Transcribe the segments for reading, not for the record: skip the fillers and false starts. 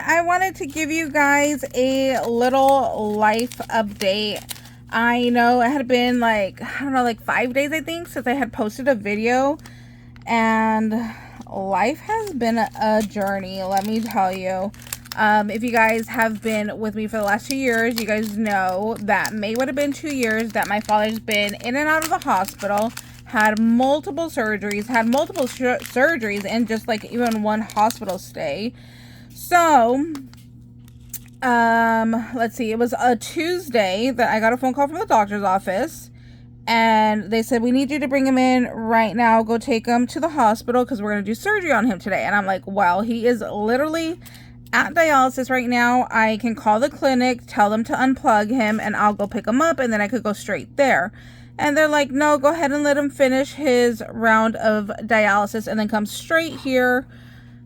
I wanted to give you guys a little life update. I know it had been like, I don't know, like 5 days I think since I had posted a video, and life has been a journey, let me tell you. If you guys have been with me for the last 2 years, you guys know that May would have been 2 years that my father's been in and out of the hospital, had multiple surgeries, in just like even one hospital stay. So, let's see, it was a Tuesday that I got a phone call from the doctor's office, and they said, we need you to bring him in right now, go take him to the hospital because we're going to do surgery on him today. And I'm like, well, he is literally at dialysis right now. I can call the clinic, tell them to unplug him, and I'll go pick him up, and then I could go straight there. And they're like, no, go ahead and let him finish his round of dialysis and then come straight here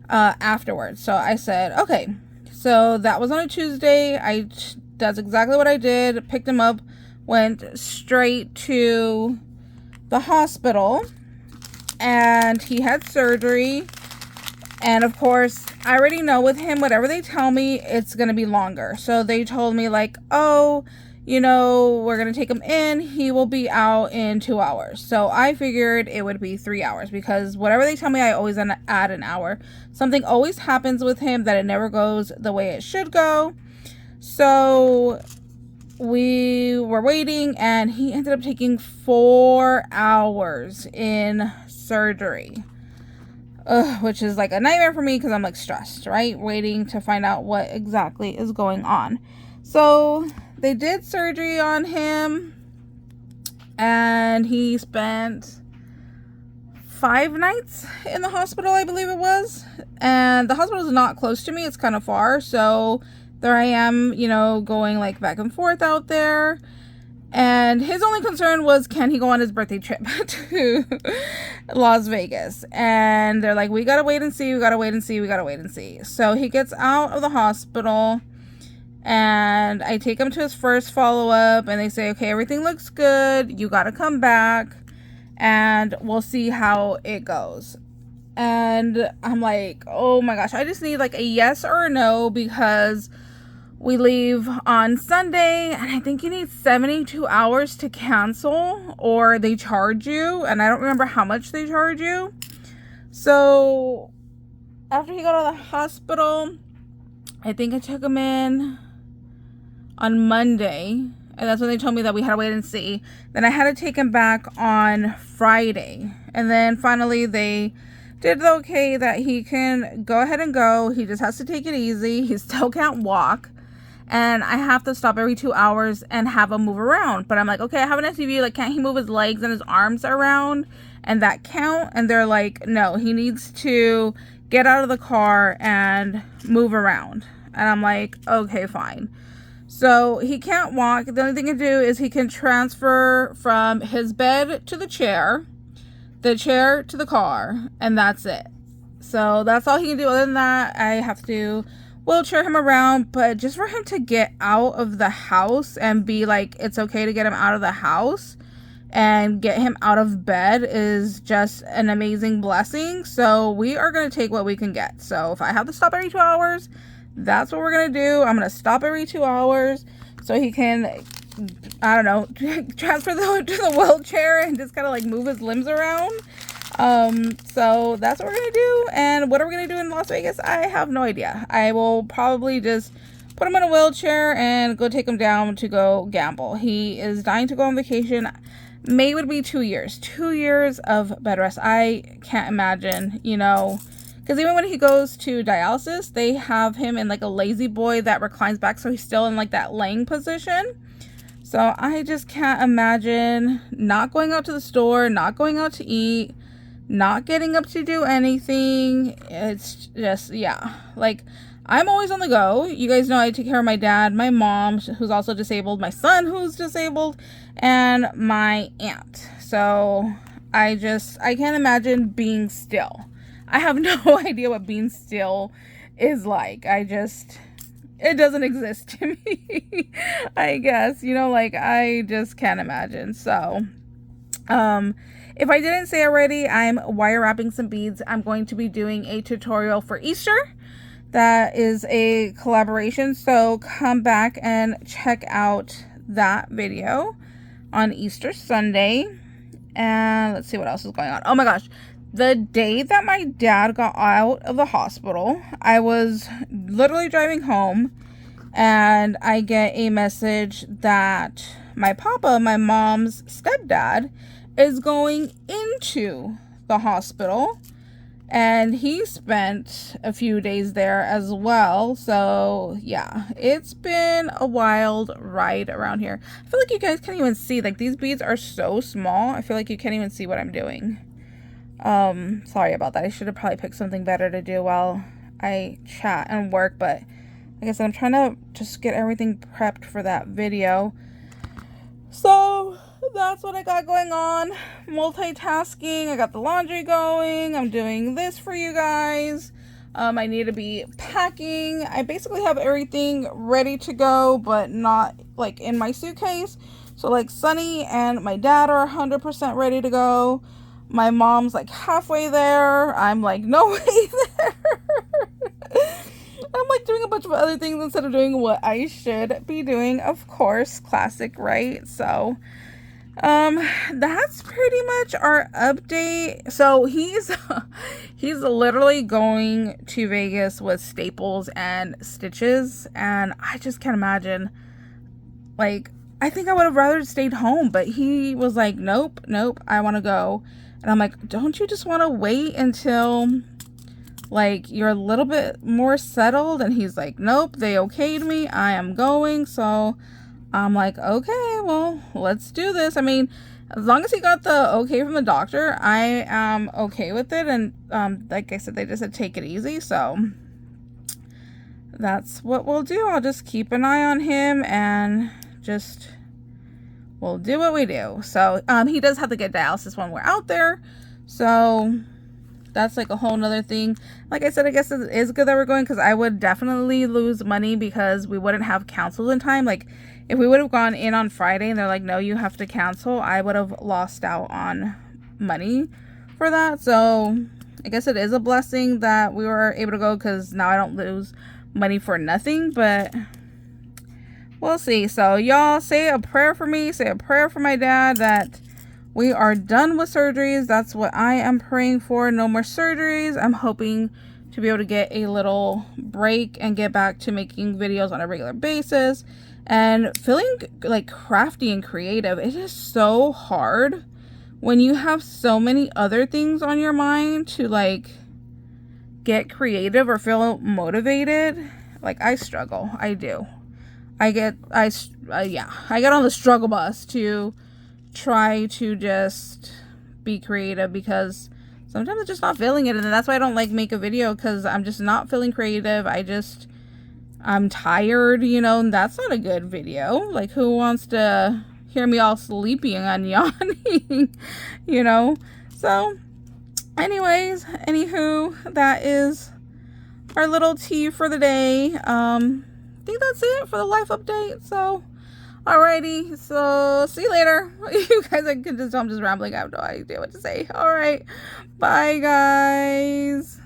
afterwards. So I said, okay. So that was on a Tuesday. That's exactly what I did. Picked him up, went straight to the hospital, and he had surgery. And of course, I already know with him, whatever they tell me, it's going to be longer. So they told me like, oh, you know, we're going to take him in. He will be out in 2 hours. So I figured it would be 3 hours because whatever they tell me, I always add an hour. Something always happens with him that it never goes the way it should go. So we were waiting, and he ended up taking 4 hours in surgery. Which is like a nightmare for me because I'm like stressed, right? Waiting to find out what exactly is going on. So they did surgery on him, and he spent 5 nights in the hospital, I believe it was. And the hospital is not close to me. It's kind of far. So there I am, you know, going like back and forth out there. And his only concern was, can he go on his birthday trip to Las Vegas? And they're like, we gotta wait and see, we gotta wait and see, we gotta wait and see. So he gets out of the hospital, and I take him to his first follow-up, and they say, okay, everything looks good, you gotta come back, and we'll see how it goes. And I'm like, oh my gosh, I just need like a yes or a no, because we leave on Sunday, and I think you need 72 hours to cancel, or they charge you, and I don't remember how much they charge you. So after he got out of the hospital, I think I took him in on Monday, and that's when they told me that we had to wait and see. Then I had to take him back on Friday, and then finally they did the okay that he can go ahead and go. He just has to take it easy. He still can't walk. And I have to stop every 2 hours and have him move around. But I'm like, okay, I have an SUV. Like, can't he move his legs and his arms around? And that count? And they're like, no, he needs to get out of the car and move around. And I'm like, okay, fine. So he can't walk. The only thing he can do is he can transfer from his bed to the chair to the car, and that's it. So that's all he can do. Other than that, I have to wheelchair him around, but just for him to get out of the house and be like, it's okay to get him out of the house and get him out of bed is just an amazing blessing. So we are going to take what we can get. So if I have to stop every 2 hours, that's what we're going to do. I'm going to stop every 2 hours so he can, I don't know, transfer to the wheelchair and just kind of like move his limbs around. So that's what we're gonna do. And what are we gonna do in Las Vegas? I have no idea. I will probably just put him in a wheelchair and go take him down to go gamble. He is dying to go on vacation. May would be 2 years. 2 years of bed rest. I can't imagine, you know, because even when he goes to dialysis, they have him in like a lazy boy that reclines back, so he's still in like that laying position. So I just can't imagine not going out to the store, not going out to eat, not getting up to do anything. It's just, yeah, like, I'm always on the go. You guys know I take care of my dad, my mom, who's also disabled, my son, who's disabled, and my aunt. So I can't imagine being still. I have no idea what being still is like. It doesn't exist to me. I guess, you know, like, I just can't imagine. So if I didn't say already, I'm wire wrapping some beads. I'm going to be doing a tutorial for Easter That is a collaboration, so come back and check out that video on Easter Sunday. And let's see what else is going on. Oh my gosh, the day that my dad got out of the hospital, I was literally driving home and I get a message that my papa, my mom's stepdad, is going into the hospital. And he spent a few days there as well. So yeah, it's been a wild ride around here. I feel like you guys can't even see, like, these beads are so small. I feel like you can't even see what I'm doing. Sorry about that. I should have probably picked something better to do while I chat and work. But like I said, I'm trying to just get everything prepped for that video. So that's what I got going on. Multitasking. I got the laundry going. I'm doing this for you guys. I need to be packing. I basically have everything ready to go, but not like in my suitcase. So like Sunny and my dad are 100% ready to go. My mom's like halfway there. I'm like no way there. I'm like doing a bunch of other things instead of doing what I should be doing, of course. Classic, right? So that's pretty much our update. So he's literally going to Vegas with staples and stitches, and I just can't imagine. Like, I think I would have rather stayed home, but he was like, nope, I want to go. And I'm like, don't you just want to wait until like you're a little bit more settled? And he's like, nope, they okayed me, I am going. So I'm like, okay, well, let's do this. I mean, as long as he got the okay from the doctor, I am okay with it. And like I said, they just said take it easy. So that's what we'll do. I'll just keep an eye on him and just we'll do what we do. So he does have to get dialysis when we're out there. So that's like a whole nother thing. Like I said, I guess it is good that we're going, because I would definitely lose money because we wouldn't have canceled in time. Like, if we would have gone in on Friday and they're like, no, you have to cancel, I would have lost out on money for that. So I guess it is a blessing that we were able to go, because now I don't lose money for nothing. But we'll see. So y'all say a prayer for me, say a prayer for my dad that we are done with surgeries. That's what I am praying for. No more surgeries. I'm hoping to be able to get a little break and get back to making videos on a regular basis and feeling like crafty and creative. It is so hard when you have so many other things on your mind to like get creative or feel motivated. Like, I struggle. I do. I get on the struggle bus to try to just be creative, because sometimes I'm just not feeling it, and that's why I don't like make a video, because I'm just not feeling creative. I'm tired, you know, and that's not a good video. Like, who wants to hear me all sleepy and yawning, you know? So anyways, anywho, that is our little tea for the day. I think that's it for the life update. So alrighty, so see you later. You guys, I'm just rambling. I have no idea what to say. All right, bye guys.